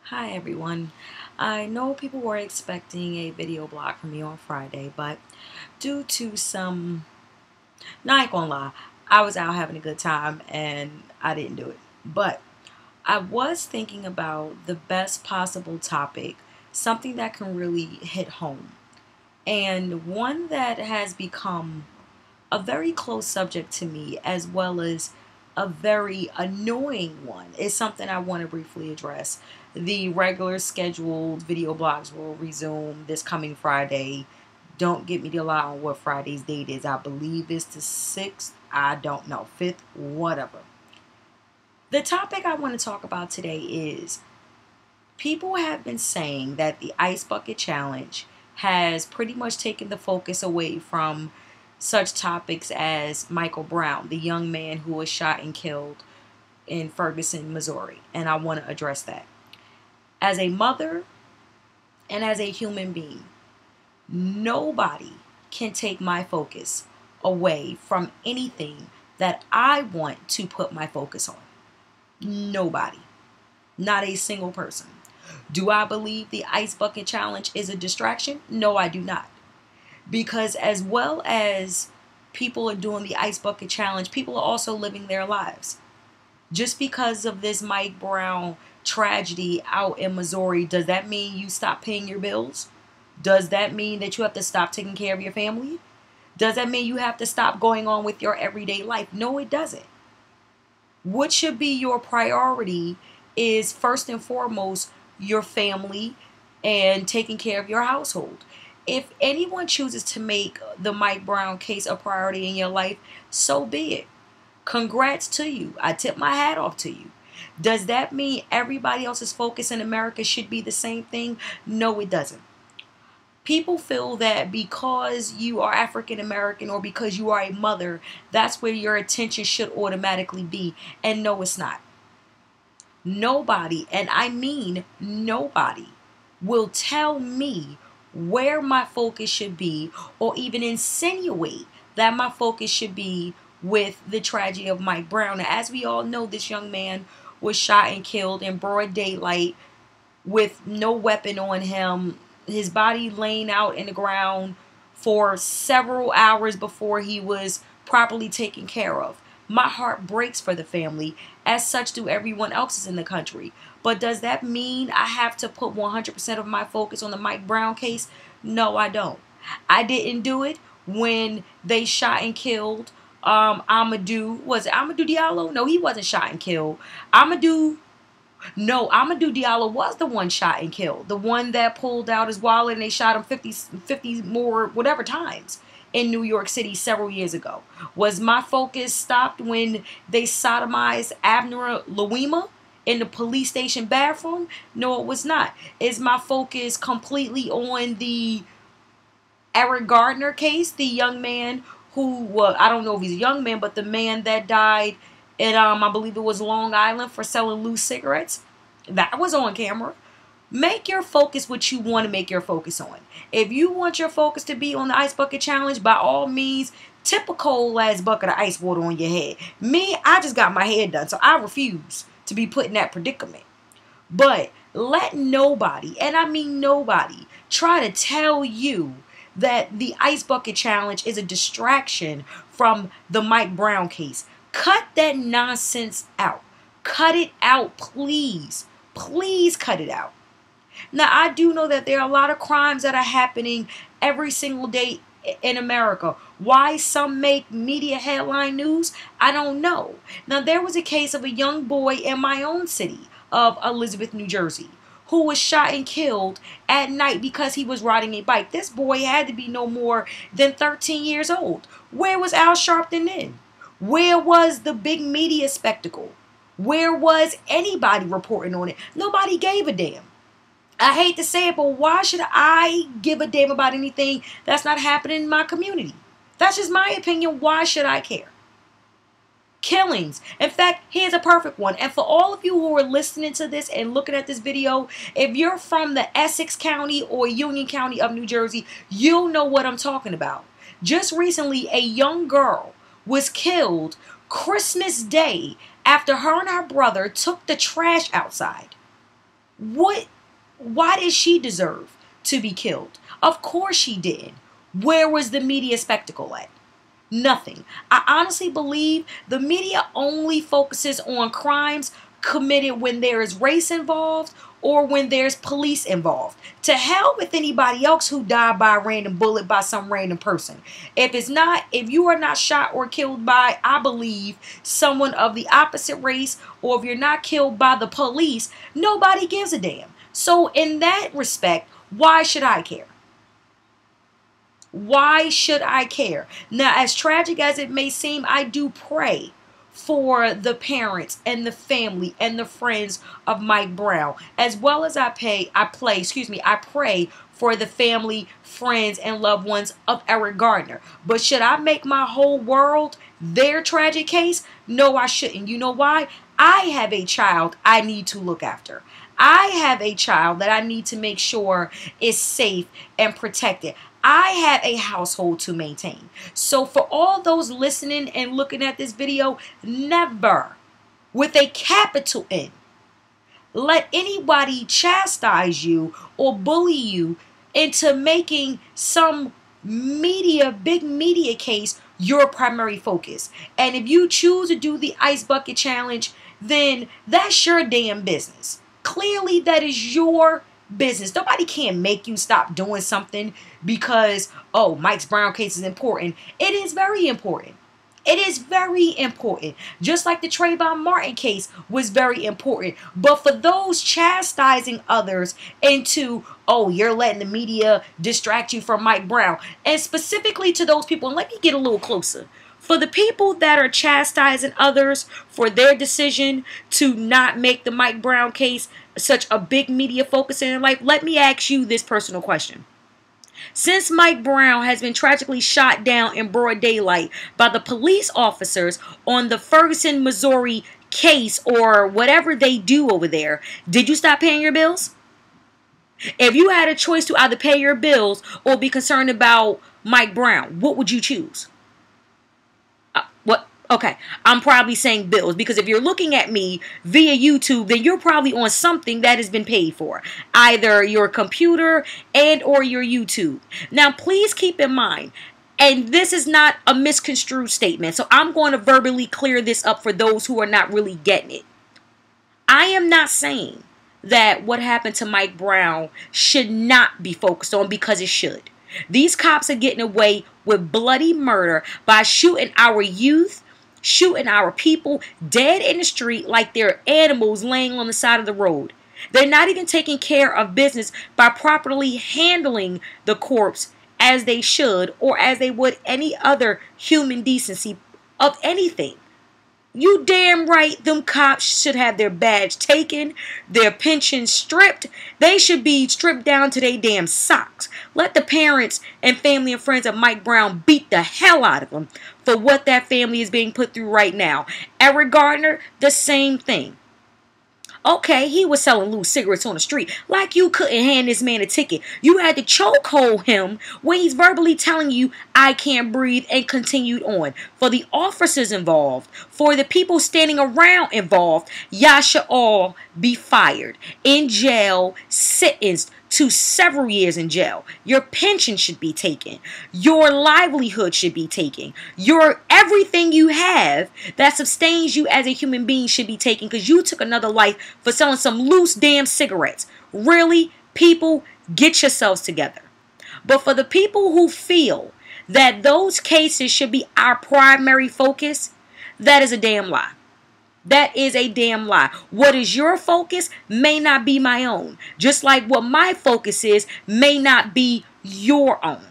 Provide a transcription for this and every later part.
Hi everyone. I know people were expecting a video blog from me on Friday, but due to not gonna lie, I was out having a good time and I didn't do it. But I was thinking about the best possible topic, something that can really hit home, and one that has become a very close subject to me as well as a very annoying one is something I want to briefly address. The regular scheduled video blogs will resume this coming Friday. Don't get me to lie on what Friday's date is. I believe it's the 6th. I don't know. 5th, whatever. The topic I want to talk about today is people have been saying that the Ice Bucket Challenge has pretty much taken the focus away from such topics as Michael Brown, the young man who was shot and killed in Ferguson, Missouri. And I want to address that. As a mother and as a human being, nobody can take my focus away from anything that I want to put my focus on. Nobody. Not a single person. Do I believe the Ice Bucket Challenge is a distraction? No, I do not. Because as well as people are doing the Ice Bucket Challenge, people are also living their lives. Just because of this Mike Brown tragedy out in Missouri, does that mean you stop paying your bills? Does that mean that you have to stop taking care of your family? Does that mean you have to stop going on with your everyday life? No, it doesn't. What should be your priority is first and foremost your family and taking care of your household. If anyone chooses to make the Mike Brown case a priority in your life, so be it. Congrats to you. I tip my hat off to you. Does that mean everybody else's focus in America should be the same thing? No, it doesn't. People feel that because you are African American or because you are a mother, that's where your attention should automatically be. And no, it's not. Nobody, and I mean nobody, will tell me where my focus should be or even insinuate that my focus should be with the tragedy of Mike Brown. As we all know, this young man was shot and killed in broad daylight with no weapon on him, his body laying out in the ground for several hours before he was properly taken care of. My heart breaks for the family, as such do everyone else's in the country. But does that mean I have to put 100% of my focus on the Mike Brown case? No, I don't. I didn't do it when they shot and killed Amadou. Was it Amadou Diallo? No, he wasn't shot and killed. Amadou Diallo was the one shot and killed. The one that pulled out his wallet and they shot him 50 more whatever times in New York City several years ago. Was my focus stopped when they sodomized Abner Louima in the police station bathroom? No, it was not. Is my focus completely on the Eric Gardner case, the young man who, well, I don't know if he's a young man, but the man that died in, I believe it was Long Island for selling loose cigarettes? That was on camera. Make your focus what you want to make your focus on. If you want your focus to be on the Ice Bucket Challenge, by all means, tip a cold ass bucket of ice water on your head. Me, I just got my hair done, so I refuse to be put in that predicament. But let nobody, and I mean nobody, try to tell you that the Ice Bucket Challenge is a distraction from the Mike Brown case. Cut that nonsense out. Cut it out, please. Please cut it out. Now, I do know that there are a lot of crimes that are happening every single day in America. Why some make media headline news, I don't know. Now, there was a case of a young boy in my own city of Elizabeth, New Jersey, who was shot and killed at night because he was riding a bike. This boy had to be no more than 13 years old. Where was Al Sharpton then? Where was the big media spectacle? Where was anybody reporting on it? Nobody gave a damn. I hate to say it, but why should I give a damn about anything that's not happening in my community? That's just my opinion. Why should I care? Killings. In fact, here's a perfect one. And for all of you who are listening to this and looking at this video, if you're from the Essex County or Union County of New Jersey, you'll know what I'm talking about. Just recently, a young girl was killed Christmas Day after her and her brother took the trash outside. What? Why did she deserve to be killed? Of course she did. Where was the media spectacle at? Nothing. I honestly believe the media only focuses on crimes committed when there is race involved or when there's police involved. To hell with anybody else who died by a random bullet by some random person. If you are not shot or killed by, I believe, someone of the opposite race, or if you're not killed by the police, nobody gives a damn. So in that respect, why should I care? Why should I care? Now, as tragic as it may seem, I do pray for the parents and the family and the friends of Mike Brown, as well as I pray for the family, friends, and loved ones of Eric Gardner. But should I make my whole world their tragic case? No, I shouldn't. You know why? I have a child I need to look after. I have a child that I need to make sure is safe and protected. I have a household to maintain. So for all those listening and looking at this video, never, with a capital N, let anybody chastise you or bully you into making some big media case your primary focus. And if you choose to do the Ice Bucket Challenge, then that's your damn business. Clearly, that is your business. Nobody can make you stop doing something because, oh, Mike Brown case is important. It is very important. It is very important. Just like the Trayvon Martin case was very important. But for those chastising others into, oh, you're letting the media distract you from Mike Brown. And specifically to those people, and let me get a little closer. For the people that are chastising others for their decision to not make the Mike Brown case such a big media focus in their life, let me ask you this personal question. Since Mike Brown has been tragically shot down in broad daylight by the police officers on the Ferguson, Missouri case, or whatever they do over there, did you stop paying your bills? If you had a choice to either pay your bills or be concerned about Mike Brown, what would you choose? Okay, I'm probably saying bills, because if you're looking at me via YouTube, then you're probably on something that has been paid for, either your computer and or your YouTube. Now, please keep in mind, and this is not a misconstrued statement, so I'm going to verbally clear this up for those who are not really getting it. I am not saying that what happened to Mike Brown should not be focused on, because it should. These cops are getting away with bloody murder by shooting our youth, shooting our people dead in the street like they're animals laying on the side of the road. They're not even taking care of business by properly handling the corpse as they should, or as they would any other human decency of anything. You damn right them cops should have their badge taken, their pension stripped. They should be stripped down to their damn socks. Let the parents and family and friends of Mike Brown beat the hell out of them for what that family is being put through right now. Eric Gardner, the same thing. Okay, he was selling loose cigarettes on the street. Like you couldn't hand this man a ticket. You had to chokehold him when he's verbally telling you, I can't breathe, and continued on. For the officers involved, for the people standing around involved, y'all should all be fired, in jail, sentenced to several years in jail. Your pension should be taken. Your livelihood should be taken. Your everything you have that sustains you as a human being should be taken, because you took another life for selling some loose damn cigarettes. Really, people, get yourselves together. But for the people who feel that those cases should be our primary focus, that is a damn lie. That is a damn lie. What is your focus may not be my own. Just like what my focus is may not be your own.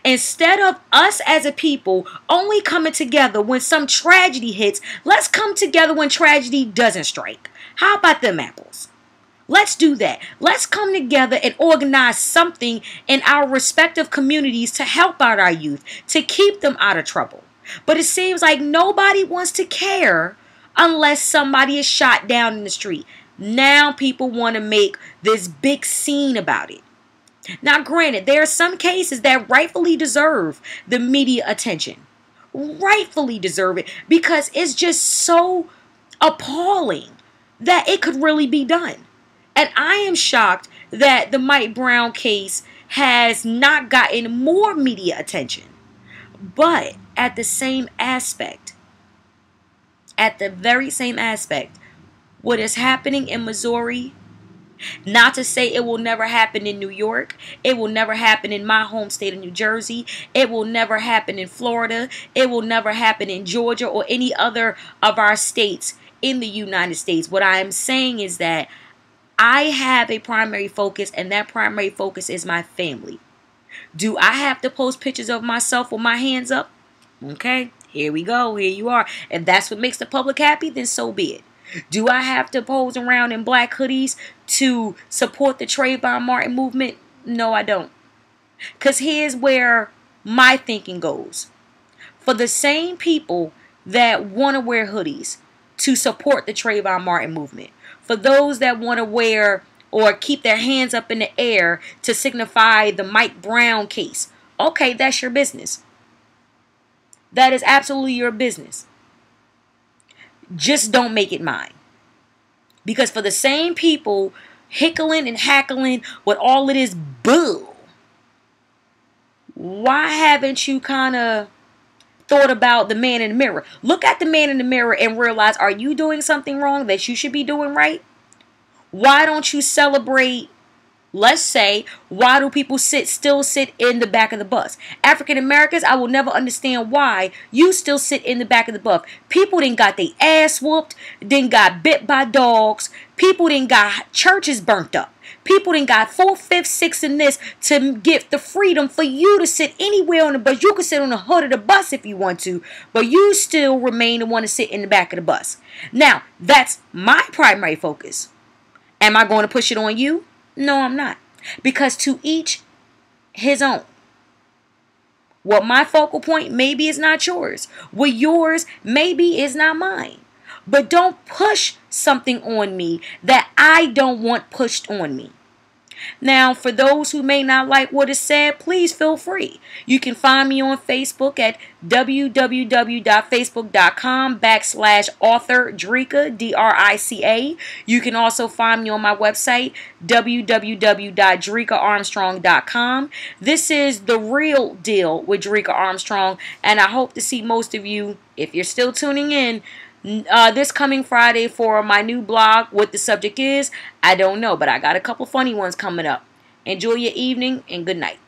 Instead of us as a people only coming together when some tragedy hits, let's come together when tragedy doesn't strike. How about them apples? Let's do that. Let's come together and organize something in our respective communities to help out our youth, to keep them out of trouble. But it seems like nobody wants to care unless somebody is shot down in the street. Now people want to make this big scene about it. Now, granted, there are some cases that rightfully deserve the media attention. Rightfully deserve it, because it's just so appalling that it could really be done. And I am shocked that the Mike Brown case has not gotten more media attention. But at the same aspect, at the very same aspect, what is happening in Missouri, not to say it will never happen in New York, it will never happen in my home state of New Jersey, it will never happen in Florida, it will never happen in Georgia or any other of our states in the United States. What I am saying is that I have a primary focus, and that primary focus is my family. Do I have to post pictures of myself with my hands up? Okay, here we go. Here you are. If that's what makes the public happy, then so be it. Do I have to pose around in black hoodies to support the Trayvon Martin movement? No, I don't. Because here's where my thinking goes. For the same people that want to wear hoodies to support the Trayvon Martin movement, for those that want to wear or keep their hands up in the air to signify the Mike Brown case, okay, that's your business. That is absolutely your business. Just don't make it mine. Because for the same people hickling and hackling with all of this bull, why haven't you kind of thought about the man in the mirror? Look at the man in the mirror and realize, are you doing something wrong that you should be doing right? Why don't you celebrate? Let's say, why do people still sit in the back of the bus? African Americans, I will never understand why you still sit in the back of the bus. People didn't got their ass whooped, didn't got bit by dogs. People didn't got churches burnt up. People didn't got 4, 5, 6 in this to give the freedom for you to sit anywhere on the bus. You can sit on the hood of the bus if you want to, but you still remain the one to sit in the back of the bus. Now, that's my primary focus. Am I going to push it on you? No, I'm not. Because to each his own. What my focal point maybe is not yours. What yours maybe is not mine. But don't push something on me that I don't want pushed on me. Now, for those who may not like what is said, please feel free. You can find me on Facebook at www.facebook.com/author Drica, Drica. You can also find me on my website, www.dricaarmstrong.com. This is The Real Deal with Drica Armstrong, and I hope to see most of you, if you're still tuning in, this coming Friday for my new blog. What the subject is, I don't know, but I got a couple funny ones coming up. Enjoy your evening and good night.